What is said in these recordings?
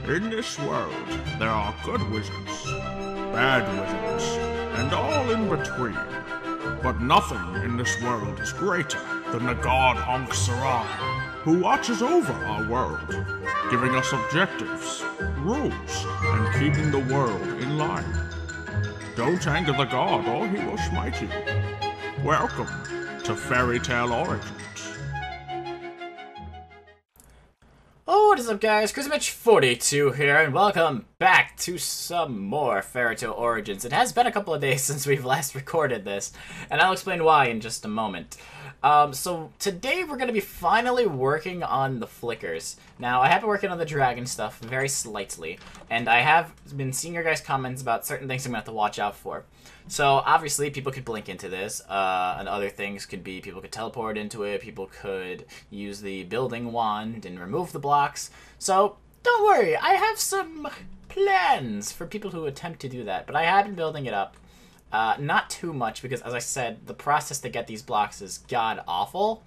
In this world, there are good wizards, bad wizards, and all in between. But nothing in this world is greater than the God Ankhseram, who watches over our world, giving us objectives, rules, and keeping the world in line. Don't anger the god or he will smite you. Welcome to Fairy Tale Origins. Oh, what is up, guys? ChrisMitch42 here, and welcome back to some more Fairy Tale Origins. It has been a couple of days since we've last recorded this, and I'll explain why in just a moment. So today we're going to be finally working on the flickers. Now, I have been working on the dragon stuff very slightly, and I have been seeing your guys' comments about certain things I'm going to have to watch out for. So, obviously, people could blink into this, and other things could be people could teleport into it, people could use the building wand and remove the blocks. So, don't worry, I have some plans for people who attempt to do that, but I have been building it up. Not too much, because as I said, the process to get these blocks is god-awful.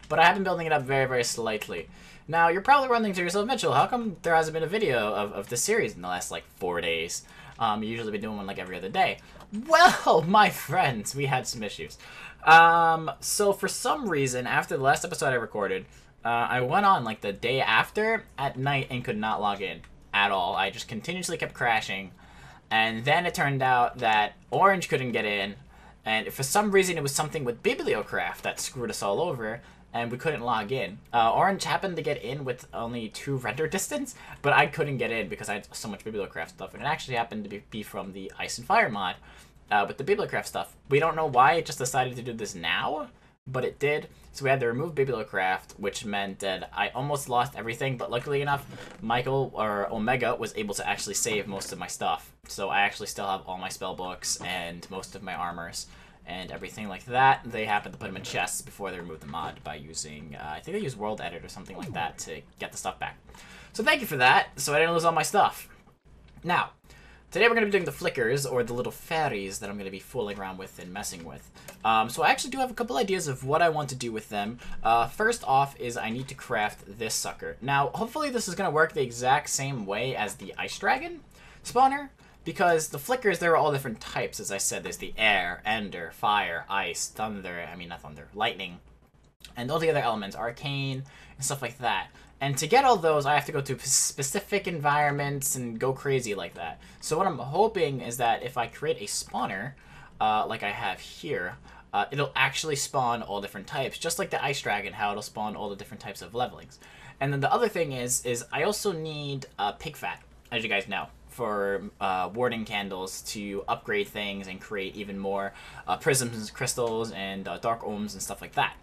But I have been building it up very, very slightly. Now, you're probably wondering to yourself, Mitchell, how come there hasn't been a video of this series in the last, 4 days? You usually been doing one, every other day. Well, my friends, we had some issues. So for some reason, after the last episode I recorded, I went on, the day after at night and could not log in at all. I just continuously kept crashing. And then it turned out that Orange couldn't get in, and for some reason it was something with Bibliocraft that screwed us all over, and we couldn't log in. Orange happened to get in with only 2 render distance, but I couldn't get in because I had so much Bibliocraft stuff, and it actually happened to be from the Ice and Fire mod with the Bibliocraft stuff. We don't know why it just decided to do this now, but it did. So we had to remove Bibliocraft, which meant that I almost lost everything, but luckily enough, Michael, or Omega, was able to actually save most of my stuff. So I actually still have all my spell books and most of my armors and everything like that. They happened to put them in chests before they removed the mod by using, I think they used World Edit or something like that to get the stuff back. So thank you for that, so I didn't lose all my stuff. Now, today we're going to be doing the flickers, or the little fairies that I'm going to be fooling around with and messing with. So I actually do have a couple ideas of what I want to do with them. First off is I need to craft this sucker. Now, hopefully this is going to work the exact same way as the Ice Dragon spawner, because the flickers, there are all different types. As I said, there's the air, ender, fire, ice, thunder, not thunder, lightning, and all the other elements, arcane, and stuff like that. And to get all those, I have to go to specific environments and go crazy like that. So what I'm hoping is that if I create a spawner, like I have here, it'll actually spawn all different types, just like the Ice Dragon, how it'll spawn all the different types of levelings. And then the other thing is I also need pig fat, as you guys know, for warding candles to upgrade things and create even more prisms, crystals, and dark ohms and stuff like that.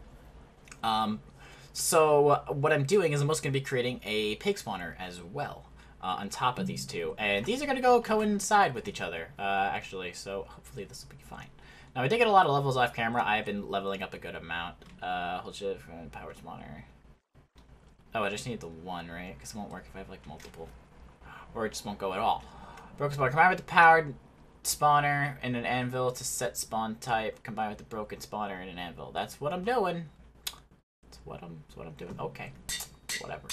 So what I'm doing is I'm also going to be creating a pig spawner as well on top of these two. And these are going to go coincide with each other, actually, so hopefully this will be fine. Now, I did get a lot of levels off camera. I've been leveling up a good amount. Hold shift for power spawner. Oh, I just need the one, right? Because it won't work if I have, multiple. Or it just won't go at all. Broken spawner. Combine with the powered spawner and an anvil to set spawn type. Combine with the broken spawner and an anvil. That's what I'm doing. That's what I'm doing. Okay. Whatever.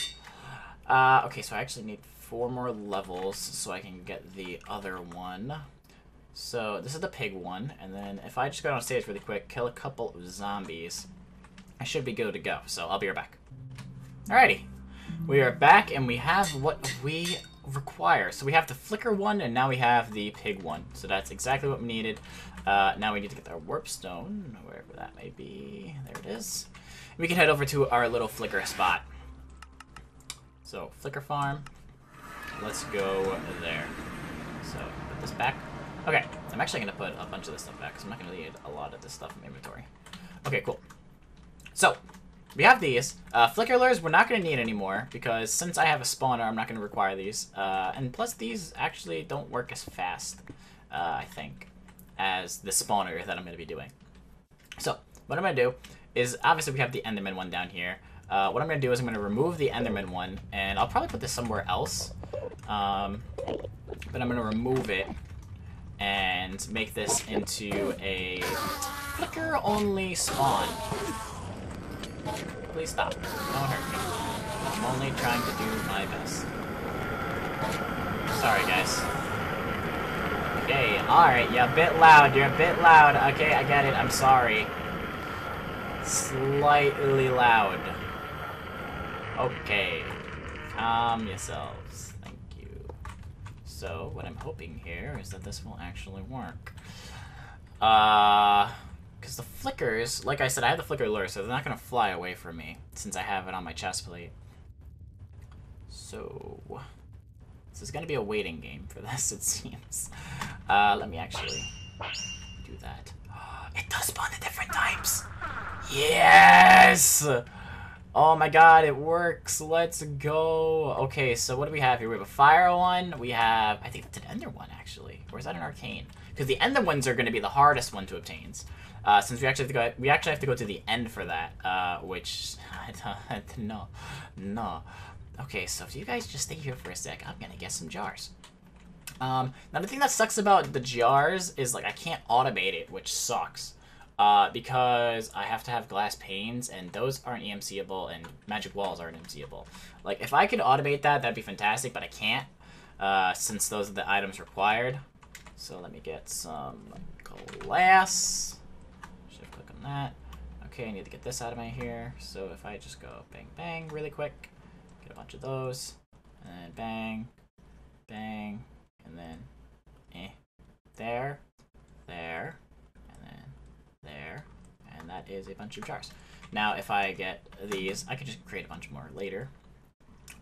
Okay, so I actually need 4 more levels so I can get the other one. So this is the pig one, and then if I just go on stage really quick, kill a couple of zombies, I should be good to go. So I'll be right back. Alrighty. We are back, and we have what we require. So we have the flicker one, and now we have the pig one. So that's exactly what we needed. Now we need to get our warp stone, wherever that may be. There it is. We can head over to our little flicker spot. So flicker farm. Let's go there. So put this back. Okay, I'm actually going to put a bunch of this stuff back because I'm not going to need a lot of this stuff in inventory. Okay, cool. So we have these. Flicker lures we're not going to need anymore because since I have a spawner, I'm not going to require these. And plus these actually don't work as fast, I think, as the spawner that I'm going to be doing. So what I'm going to do is, obviously we have the Enderman one down here. What I'm going to do is I'm going to remove the Enderman one, and I'll probably put this somewhere else. But I'm going to remove it and make this into a flicker-only spawn. Please stop. Don't hurt me. I'm only trying to do my best. Sorry, guys. Okay, alright, you're a bit loud. You're a bit loud. Okay, I get it. I'm sorry. Slightly loud. Okay. Calm yourselves. Thank you. So, what I'm hoping here is that this will actually work. Because the flickers, like I said, I have the flicker lure, so they're not going to fly away from me, since I have it on my chest plate. So, this is going to be a waiting game for this, it seems. Let me actually do that. It does spawn at different times! Yes! Oh my god, it works. Let's go. Okay, so what do we have here? We have a fire one. We have, I think that's an ender one, actually. Or is that an arcane? Because the ender ones are going to be the hardest one to obtain. Since we actually have to go to the end for that, which I don't know. No. Okay, so if you guys just stay here for a sec, I'm gonna get some jars. Now the thing that sucks about the jars is like I can't automate it, which sucks. Because I have to have glass panes, and those aren't EMCable, and magic walls aren't EMCable. Like, if I could automate that, that'd be fantastic, but I can't, since those are the items required. So let me get some glass. Shift click on that. Okay, I need to get this out of my here. So if I just go bang, bang really quick, get a bunch of those, and then bang, bang, and then there, there, there, and that is a bunch of jars. Now, if I get these, I could just create a bunch more later.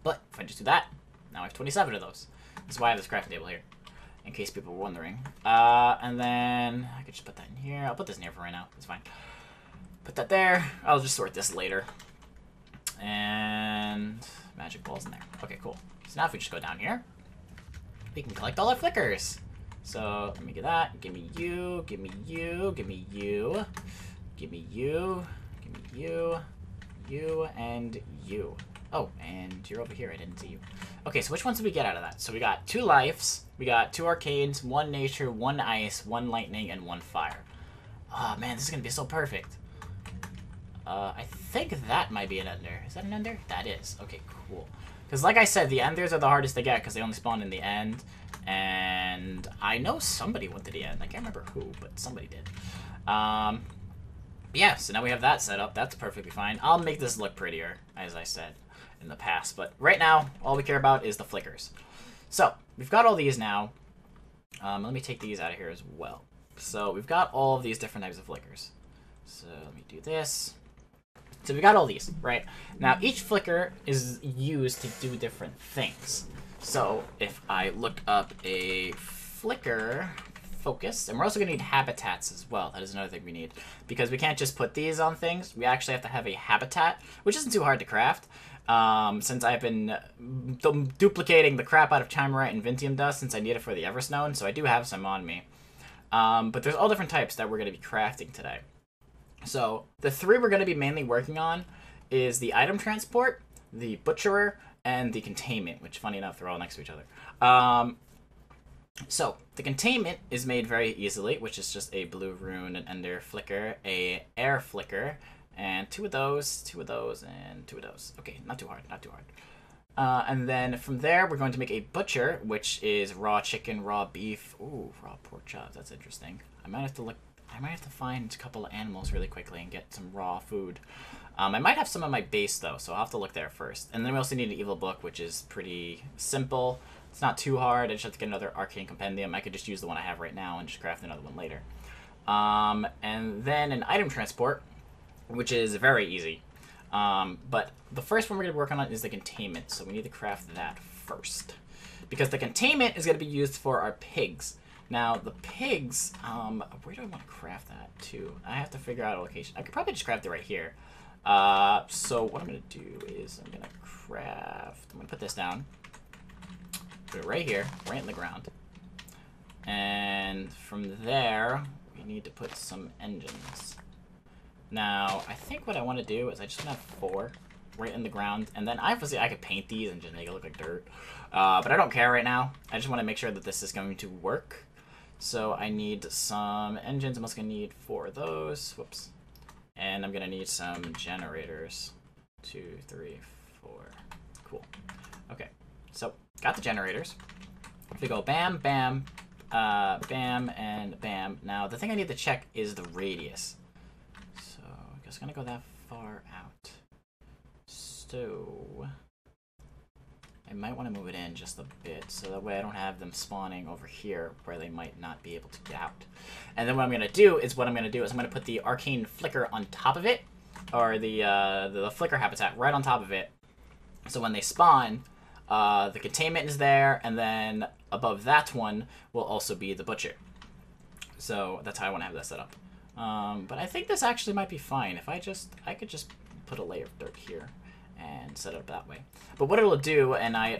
But if I just do that, now I have 27 of those. That's why I have this crafting table here, in case people were wondering. And then I could just put that in here. I'll put this in here for right now. It's fine. Put that there. I'll just sort this later. And magic balls in there. Okay, cool. So now if we just go down here, we can collect all our flickers. So let me get that. Give me you. Give me you. Give me you. Give me you. Give me you. You and you. Oh, and you're over here. I didn't see you. Okay, so which ones did we get out of that? So we got 2 lives. We got 2 arcanes, 1 nature, 1 ice, 1 lightning, and 1 fire. Oh man, this is gonna be so perfect. I think that might be an ender. Is that an ender? That is. Okay, cool. Because like I said, the enders are the hardest to get because they only spawn in the end. And I know somebody went to the end. I can't remember who, but somebody did. Yeah, so now we have that set up. That's perfectly fine. I'll make this look prettier, as I said in the past. But right now, all we care about is the flickers. So, we've got all these now. Let me take these out of here as well. So, we've got all of these different types of flickers. So, let me do this. So we got all these, right? Now, each flicker is used to do different things. So if I look up a flicker focus, and we're also going to need habitats as well. That is another thing we need. Because we can't just put these on things. We actually have to have a habitat, which isn't too hard to craft. Since I've been duplicating the crap out of Chimerite and Vintium Dust since I need it for the Everstone, so I do have some on me. But there's all different types that we're going to be crafting today. So, the 3 we're going to be mainly working on is the item transport, the butcherer, and the containment, which, funny enough, they're all next to each other. So, the containment is made very easily, which is just a blue rune, an ender flicker, a air flicker, and 2 of those, 2 of those, and 2 of those. Okay, not too hard, not too hard. And then from there, we're going to make a butcher, which is raw chicken, raw beef. Ooh, raw pork chops, that's interesting. I might have to find a couple of animals really quickly and get some raw food. I might have some on my base, though, so I'll have to look there first. And then we also need an evil book, which is pretty simple. It's not too hard. I just have to get another arcane compendium. I could just use the one I have right now and just craft another one later. And then an item transport, which is very easy. But the first one we're going to be working on is the containment, so we need to craft that first. Because the containment is going to be used for our pigs. Now, the pigs, where do I want to craft that to? I have to figure out a location. I could probably just craft it right here. So what I'm going to do is I'm going to put this down. Put it right here, right in the ground. And from there, we need to put some engines. Now, I think what I want to do is I just want to have 4 right in the ground. And then obviously I could paint these and just make it look like dirt. But I don't care right now. I just want to make sure that this is going to work. So I need some engines. I'm also going to need 4 of those. Whoops. And I'm going to need some generators. 2, 3, 4. Cool. Okay. So, got the generators. If we go bam, bam, bam, and bam. Now, the thing I need to check is the radius. So, I'm just gonna go that far out. So, I might want to move it in just a bit, so that way I don't have them spawning over here where they might not be able to get out. And then what I'm going to do is I'm going to put the arcane flicker on top of it, or the flicker habitat right on top of it. So when they spawn, the containment is there, and then above that one will also be the butcher. So that's how I want to have that set up. But I think this actually might be fine. If I could just put a layer of dirt here and set it up that way. But what it'll do, and I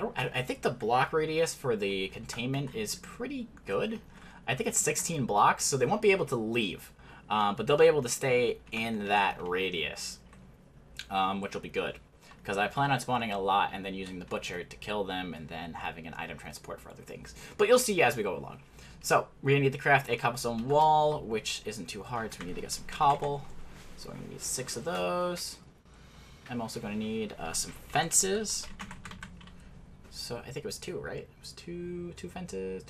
think the block radius for the containment is pretty good. I think it's 16 blocks, so they won't be able to leave. But they'll be able to stay in that radius, which will be good. Because I plan on spawning a lot and then using the butcher to kill them and then having an item transport for other things. But you'll see as we go along. So, we're going to need to craft a cobblestone wall, which isn't too hard, so we need to get some cobble. So we're going to need 6 of those. I'm also going to need some fences. So I think it was 2, right? It was two fences.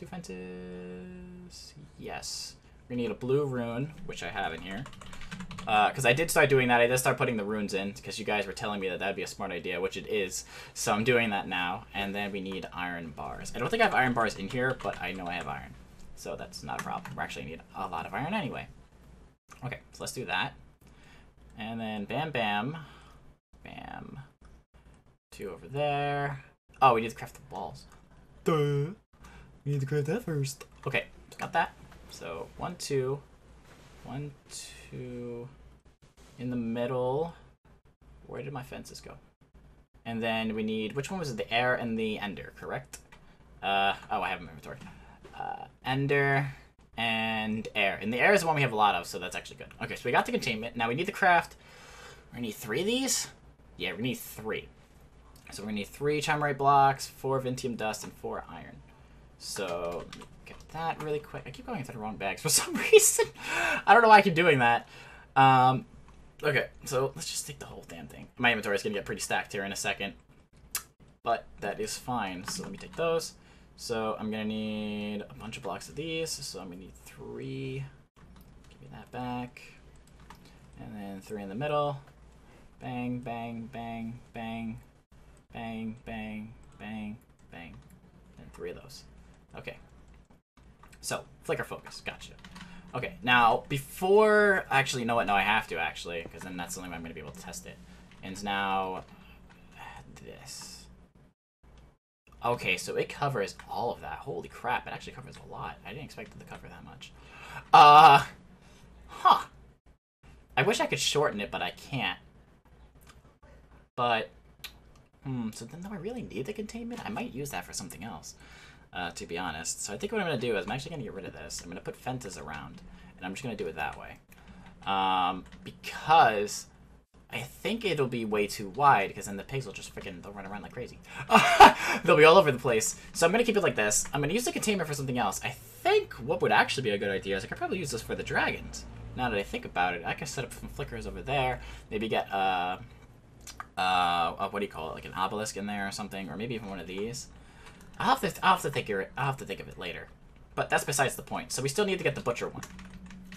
Yes. We're going to need a blue rune, which I have in here. Because I did start doing that. I did start putting the runes in because you guys were telling me that that'd be a smart idea, which it is. So I'm doing that now. And then we need iron bars. I don't think I have iron bars in here, but I know I have iron. So that's not a problem. We're actually going to need a lot of iron anyway. Okay, so let's do that. And then bam, bam. Bam. 2 over there. Oh, we need to craft the walls. Duh. We need to craft that first. Okay, got that. So 1, 2. 1, 2. In the middle. Where did my fences go? And then we need, which one was it? The air and the ender, correct? Oh, I have them in inventory. Ender and air. And the air is the one we have a lot of, so that's actually good. Okay, so we got the containment. Now we need to craft. We need 3 of these. Yeah, we need 3. So we're going to need 3 chimera blocks, 4 Vintium dust, and 4 iron. So let me get that really quick. I keep going into the wrong bags for some reason. I don't know why I keep doing that. Okay, so let's just take the whole damn thing. My inventory is going to get pretty stacked here in a second. But that is fine. So let me take those. So I'm going to need a bunch of blocks of these. So I'm going to need 3. Give me that back. And then 3 in the middle. Bang, bang, bang, bang, bang, bang, bang, bang. And 3 of those. Okay. So, flicker focus. Gotcha. Okay, now, before... Actually, you know what? No, I have to, actually, because then that's the only way I'm going to be able to test it. And now... this. Okay, so it covers all of that. Holy crap, it actually covers a lot. I didn't expect it to cover that much. Huh. I wish I could shorten it, but I can't. But, so then do I really need the containment? I might use that for something else, to be honest. So I think what I'm going to do is I'm actually going to get rid of this. I'm going to put fences around, and I'm just going to do it that way. Because I think it'll be way too wide, because then the pigs will just freaking, they'll run around like crazy. They'll be all over the place. So I'm going to keep it like this. I'm going to use the containment for something else. I think what would actually be a good idea is I could probably use this for the dragons. Now that I think about it, I can set up some flickers over there. Maybe get, what do you call it? Like an obelisk in there or something, or maybe even one of these. I'll have to think of it later. But that's besides the point. So we still need to get the butcher one.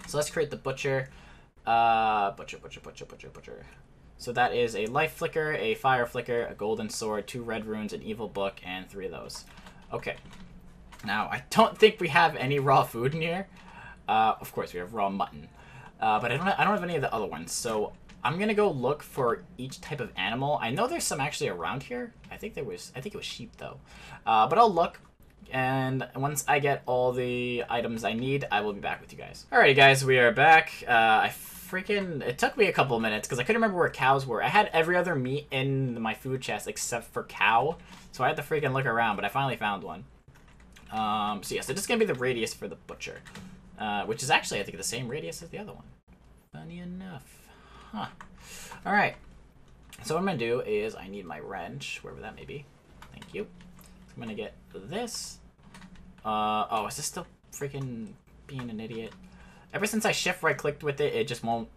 So let's create the butcher. Butcher. So that is a life flicker, a fire flicker, a golden sword, 2 red runes, an evil book, and 3 of those. Okay. Now I don't think we have any raw food in here. Of course we have raw mutton. But I don't have any of the other ones. So I'm gonna go look for each type of animal. I know there's some actually around here. I think it was sheep though. But I'll look, and once I get all the items I need, I will be back with you guys. Alrighty guys, we are back. It took me a couple of minutes because I couldn't remember where cows were. I had every other meat in my food chest except for cow, so I had to freaking look around, but I finally found one. So yeah, so this is gonna be the radius for the butcher, which is actually I think the same radius as the other one. Funny enough. Huh. Alright. So what I'm going to do is I need my wrench, wherever that may be. Thank you. So I'm going to get this. Oh, is this still freaking being an idiot? Ever since I shift right clicked with it, it just won't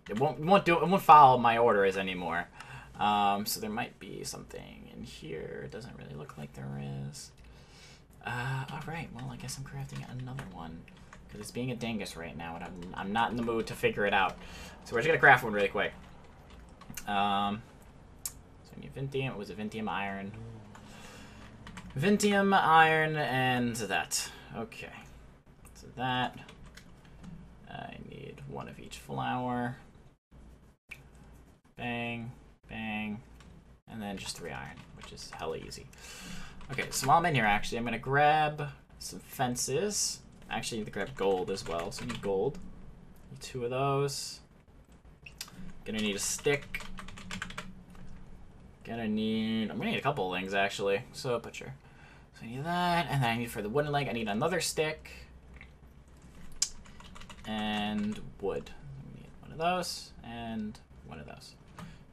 follow my orders anymore. So there might be something in here. It doesn't really look like there is. Alright, well, I guess I'm crafting another one. Because it's being a dingus right now, and I'm not in the mood to figure it out. So we're just gonna craft one really quick. So we need Vintium. It was a Vintium iron. Vintium, iron, and that. Okay. So that. I need one of each flour. Bang, bang. And then just 3 iron, which is hella easy. Okay, so while I'm in here, actually, I'm going to grab some fences. Actually, I need to grab gold as well, so I need gold. Need 2 of those. Gonna need a stick. I'm gonna need a couple of things, actually. So, butcher. So I need that, and then I need for the wooden leg, I need another stick. And wood. I need one of those, and one of those.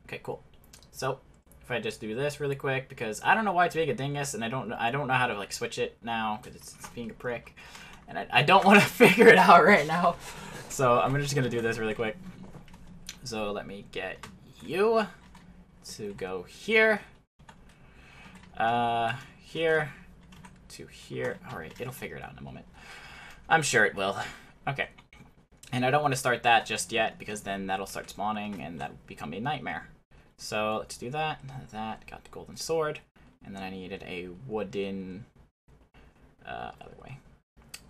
Okay, cool. So, if I just do this really quick, because I don't know why it's being a dingus, and I don't know how to like switch it now, because it's being a prick. And I don't want to figure it out right now. So I'm just gonna do this really quick. So let me get you to go here. Here to here. Alright, it'll figure it out in a moment. I'm sure it will. Okay. And I don't want to start that just yet, because then that'll start spawning, and that'll become a nightmare. So let's do that. That, got the golden sword. And then I needed a wooden, other way.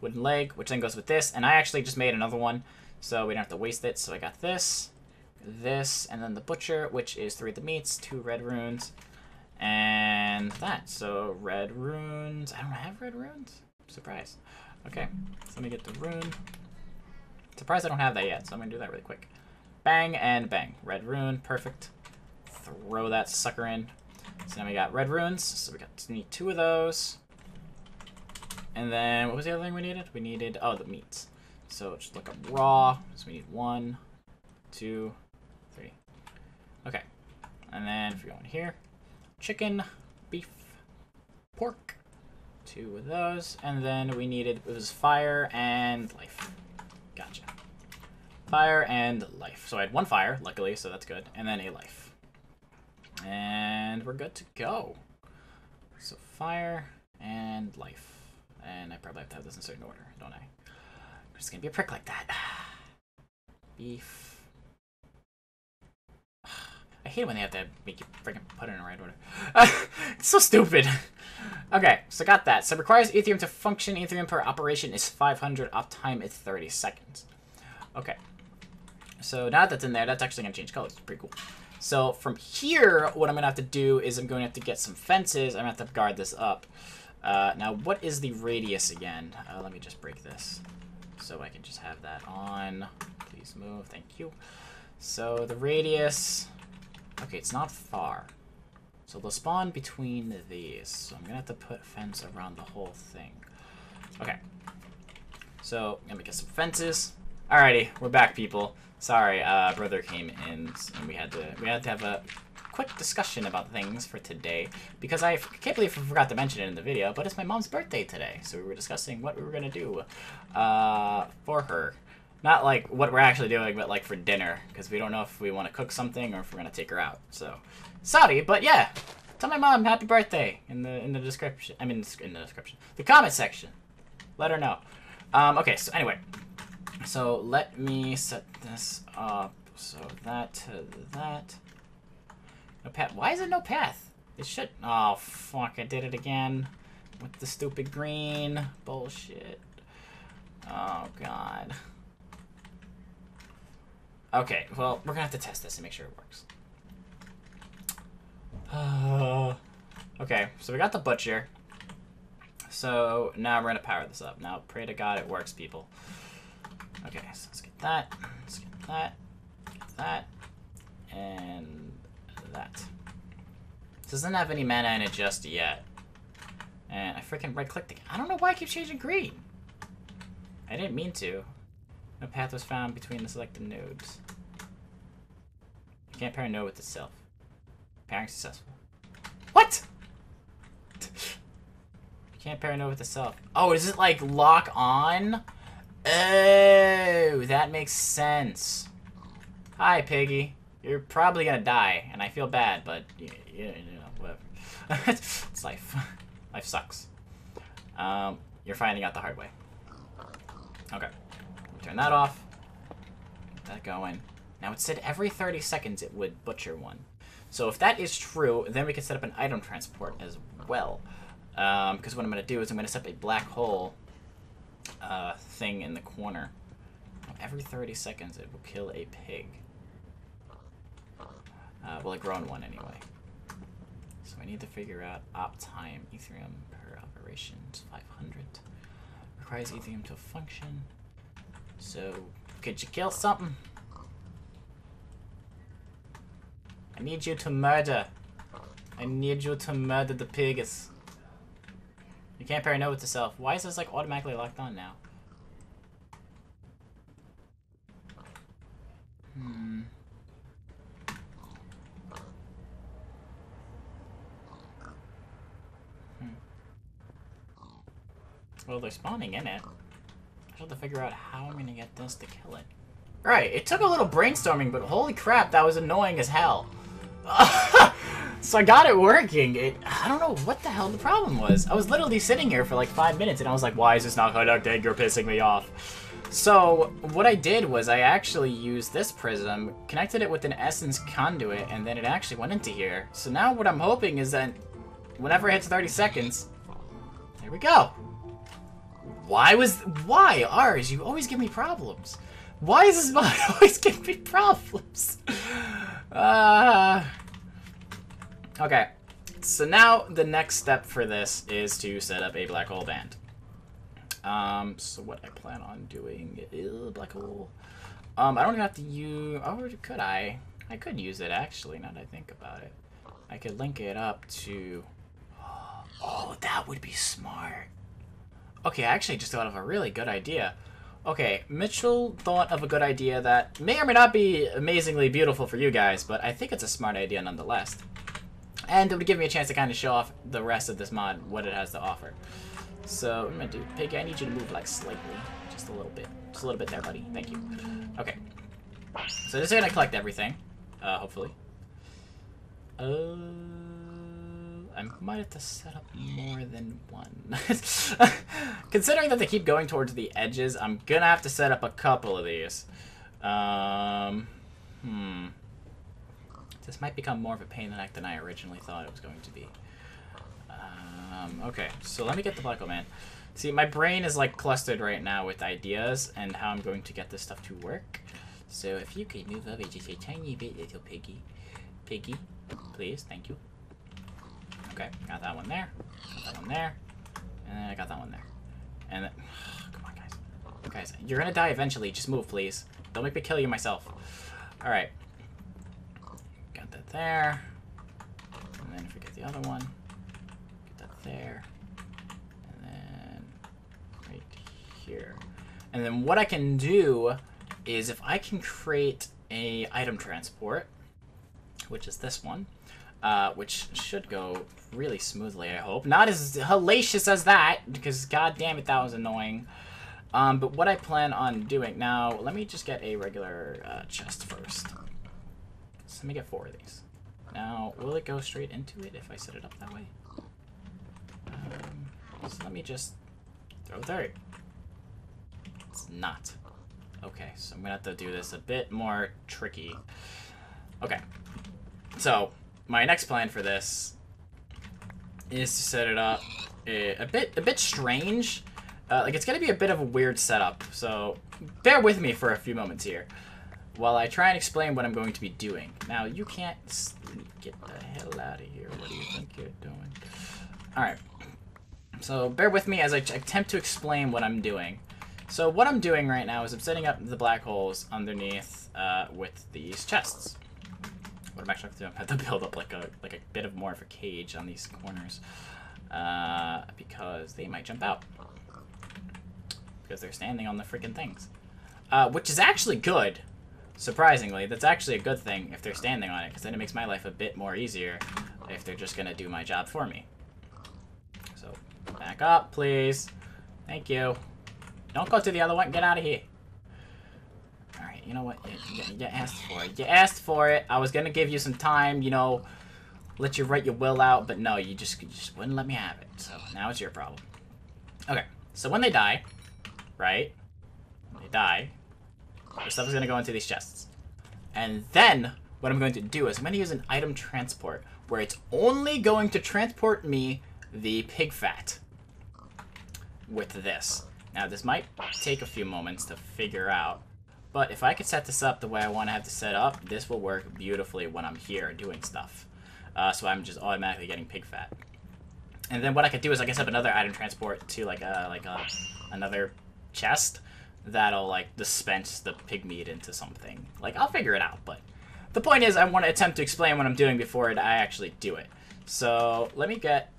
Wooden leg, which then goes with this. And I actually just made another one, so we don't have to waste it. So I got this, this, and then the butcher, which is 3 of the meats, 2 red runes, and that. So red runes. I don't have red runes? Surprise. Okay, so let me get the rune. Surprised I don't have that yet, so I'm gonna do that really quick. Bang and bang. Red rune, perfect. Throw that sucker in. So now we got red runes, so we need 2 of those. And then, what was the other thing we needed? We needed, oh, the meats. So just look up raw. So we need 1, 2, 3. Okay. And then if we go in here, chicken, beef, pork, 2 of those. And then we needed, it was fire and life. Gotcha. Fire and life. So I had 1 fire, luckily, so that's good. And then a life. And we're good to go. So fire and life. And I probably have to have this in a certain order, don't I? I'm just gonna be a prick like that. Beef. I hate it when they have to make you freaking put it in the right order. It's so stupid. Okay, so got that. So it requires Ethereum to function. Ethereum per operation is 500. Uptime is 30 seconds. Okay. So now that that's in there, that's actually gonna change colors. It's pretty cool. So from here, what I'm gonna have to do is I'm going to have to get some fences. I'm gonna have to guard this up. Now, what is the radius again? Let me just break this so I can just have that on. Please move. Thank you. So the radius... Okay, it's not far. So they'll spawn between these. So I'm going to have to put a fence around the whole thing. Okay. So, I'm going to get some fences. Alrighty, we're back, people. Sorry, brother came in and we had to have a quick discussion about things for today, because I can't believe I forgot to mention it in the video, but it's my mom's birthday today, so we were discussing what we were gonna do for her. Not like what we're actually doing, but like for dinner, because we don't know if we want to cook something or if we're gonna take her out. So sorry, but yeah, tell my mom happy birthday in the description. I mean, in the description, the comment section. Let her know. Okay, so anyway, so let me set this up. So that to that. No path. Why is it no path? It should. Oh, fuck. I did it again. With the stupid green. Bullshit. Oh, God. Okay, well, we're gonna have to test this and make sure it works. Okay, so we got the butcher. So now we're gonna power this up. Now, pray to God it works, people. Okay, so let's get that. Let's get that. Get that. And... that. This doesn't have any mana in it just yet. And I freaking right-clicked again. I don't know why I keep changing green. I didn't mean to. No path was found between the selected nodes. You can't pair a node with itself. Pairing successful. What? You can't pair a node with itself. Oh, is it like lock on? Oh, that makes sense. Hi, Piggy. You're probably gonna die, and I feel bad, but you know, whatever. It's life. Life sucks. You're finding out the hard way. Okay. Turn that off. Get that going. Now it said every 30 seconds it would butcher one. So if that is true, then we can set up an item transport as well. Because what I'm going to do is I'm going to set up a black hole thing in the corner. Every 30 seconds it will kill a pig. Well, a grown one anyway. So I need to figure out op time. Ethereum per operations 500. Requires Ethereum to function. So, could you kill something? I need you to murder. I need you to murder the pigs. You can't pair no with itself. Why is this like automatically locked on now? Well, they're spawning in it. I have to figure out how I'm gonna get this to kill it. Right, it took a little brainstorming, but holy crap, that was annoying as hell. So I got it working. I don't know what the hell the problem was. I was literally sitting here for like 5 minutes, and I was like, why is this not connecting? You're pissing me off. So what I did was I actually used this prism, connected it with an essence conduit, and then it actually went into here. So now what I'm hoping is that whenever it hits 30 seconds, there we go. Why, Ars, you always give me problems. Why is this mod always giving me problems? Okay, so now the next step for this is to set up a black hole band. So what I plan on doing is black hole. I don't even have to use, or could I? I could use it actually, now that I think about it. I could link it up to, oh, that would be smart. Okay, I actually just thought of a really good idea. Okay, Mitchell thought of a good idea that may or may not be amazingly beautiful for you guys, but I think it's a smart idea nonetheless. And it would give me a chance to kind of show off the rest of this mod, what it has to offer. So, what I'm going to do, Piggy, I need you to move like slightly. Just a little bit. Just a little bit there, buddy. Thank you. Okay. So this is going to collect everything, hopefully. I might have to set up more than one. Considering that they keep going towards the edges, I'm gonna have to set up a couple of these. This might become more of a pain in the neck than I originally thought it was going to be. Okay, so let me get the black hole man. See, my brain is like clustered right now with ideas and how I'm going to get this stuff to work. So if you could move over just a tiny bit, little piggy. Piggy, please, thank you. Okay, got that one there, got that one there, and I got that one there. And then, come on, guys. Guys, you're gonna die eventually. Just move, please. Don't make me kill you myself. All right. Got that there. And then if we get the other one, get that there. And then right here. And then what I can do is if I can create a item transport, which is this one, which should go really smoothly, I hope. Not as hellacious as that, because god damn it, that was annoying. But what I plan on doing... Now, let me just get a regular chest first. So let me get 4 of these. Now, will it go straight into it if I set it up that way? So let me just throw it there. It's not. Okay, so I'm going to have to do this a bit more tricky. Okay. So, my next plan for this is to set it up a bit strange. Like, it's going to be a bit of a weird setup, so bear with me for a few moments here while I try and explain what I'm going to be doing. Now, you can't get the hell out of here. What do you think you're doing? Alright. So, bear with me as I attempt to explain what I'm doing. So, what I'm doing right now is I'm setting up the black holes underneath with these chests. What I'm actually going to have to build up like a bit of more of a cage on these corners because they might jump out because they're standing on the freaking things, which is actually good. Surprisingly, that's actually a good thing if they're standing on it, because then it makes my life a bit more easier if they're just gonna do my job for me. So back up, please. Thank you. Don't go to the other one. Get out of here. All right, You know what? You asked for it. You asked for it. I was gonna give you some time, you know, let you write your will out, but no, you just wouldn't let me have it. So now it's your problem. Okay, so when they die, right? When they die, the stuff is gonna go into these chests. And then what I'm going to do is I'm gonna use an item transport where it's only going to transport me the pig fat with this. Now this might take a few moments to figure out, but if I could set this up the way I want to have to set up, this will work beautifully when I'm here doing stuff. So I'm just automatically getting pig fat. And then what I could do is I can set up another item transport to like another chest that'll like dispense the pig meat into something. Like, I'll figure it out, but the point is I want to attempt to explain what I'm doing before I actually do it. So let me get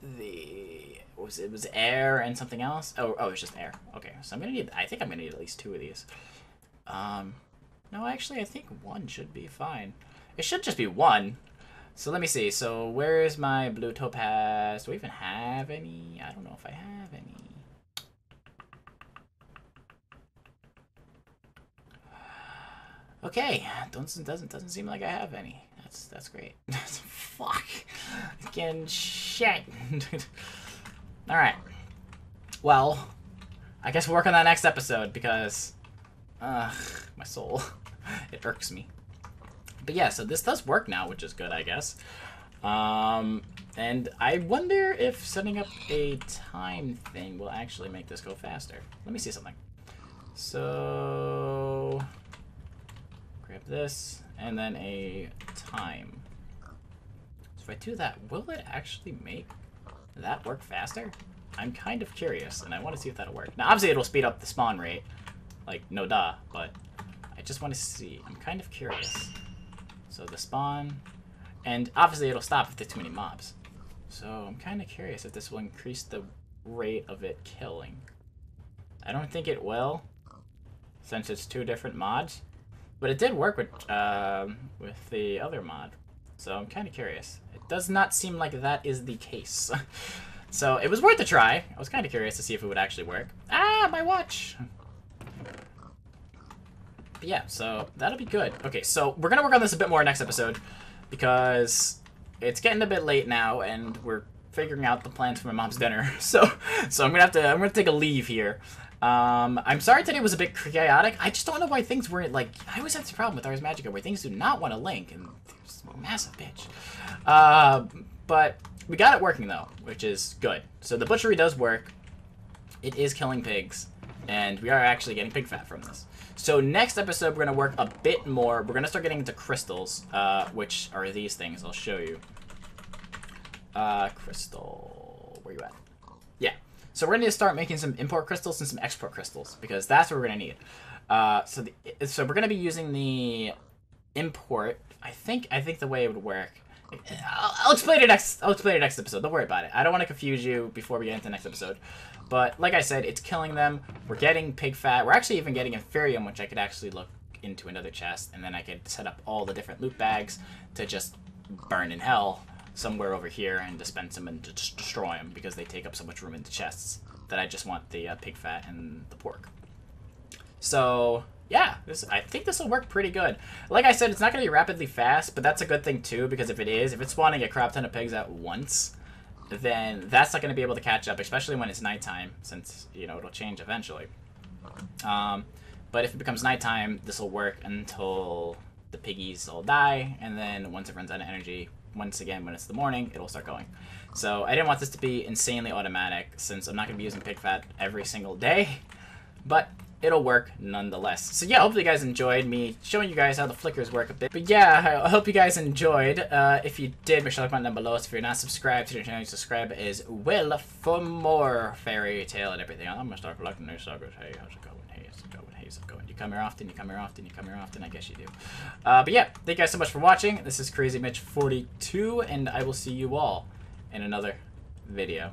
the... It was air and something else? Oh, it's just air. Okay, so I think I'm gonna need at least 2 of these. No, actually, I think 1 should be fine. It should just be 1. So let me see. So where is my blue topaz? Do I even have any? I don't know if I have any. Okay, doesn't seem like I have any. That's great. Fuck. Again, shit. All right. Well, I guess we'll work on that next episode because, my soul, it irks me. But yeah, so this does work now, which is good, I guess. And I wonder if setting up a time thing will actually make this go faster. Let me see something. So, grab this, and then a time. So if I do that, will it actually make that work faster? I'm kind of curious, and I want to see if that'll work. Now, obviously, it'll speed up the spawn rate, like, no duh, but I just want to see. I'm kind of curious. So the spawn, and obviously it'll stop if there's too many mobs. So I'm kind of curious if this will increase the rate of it killing. I don't think it will, since it's 2 different mods, but it did work with the other mod. So I'm kind of curious. It does not seem like that is the case. So it was worth a try. I was kind of curious to see if it would actually work. Ah, my watch! But yeah, so that'll be good. Okay, so we're gonna work on this a bit more next episode because it's getting a bit late now and we're figuring out the plans for my mom's dinner. So I'm gonna take a leave here. I'm sorry today was a bit chaotic. I just don't know why things weren't like. I always have this problem with Ars Magica where things do not want to link, and there's a massive bitch. But we got it working though, which is good. So the butchery does work. It is killing pigs, and we are actually getting pig fat from this. So next episode, we're going to work a bit more. We're going to start getting into crystals, which are these things. I'll show you. Crystal. Where you at? Yeah. So we're going to start making some import crystals and some export crystals, because that's what we're going to need. So we're going to be using the import. I think the way it would work. I'll explain it next episode. Don't worry about it. I don't want to confuse you before we get into the next episode. But like I said, it's killing them. We're getting pig fat. We're actually even getting Inferium, which I could actually look into another chest, and then I could set up all the different loot bags to just burn in hell somewhere over here and dispense them and just destroy them because they take up so much room in the chests that I just want the pig fat and the pork. So yeah, I think this will work pretty good. Like I said, it's not going to be rapidly fast, but that's a good thing too, because if it's spawning a crap ton of pigs at once, then that's not going to be able to catch up, especially when it's nighttime, since, you know, it'll change eventually. But if it becomes nighttime, this will work until the piggies all die, and then once it runs out of energy, once again, when it's the morning, it'll start going. So I didn't want this to be insanely automatic, since I'm not going to be using pig fat every single day, but it'll work nonetheless. So yeah, hopefully you guys enjoyed me showing you guys how the flickers work a bit. But yeah, I hope you guys enjoyed. If you did, make sure to comment down below. So if you're not subscribed to the channel, subscribe as well for more fairy tale and everything. I'm gonna start collecting new suckers. Hey, how's it going? Hey, how's it going? Hey, how's it going? You come here often? You come here often? You come here often? I guess you do. But yeah, thank you guys so much for watching. This is Crazy Mitch 42, and I will see you all in another video.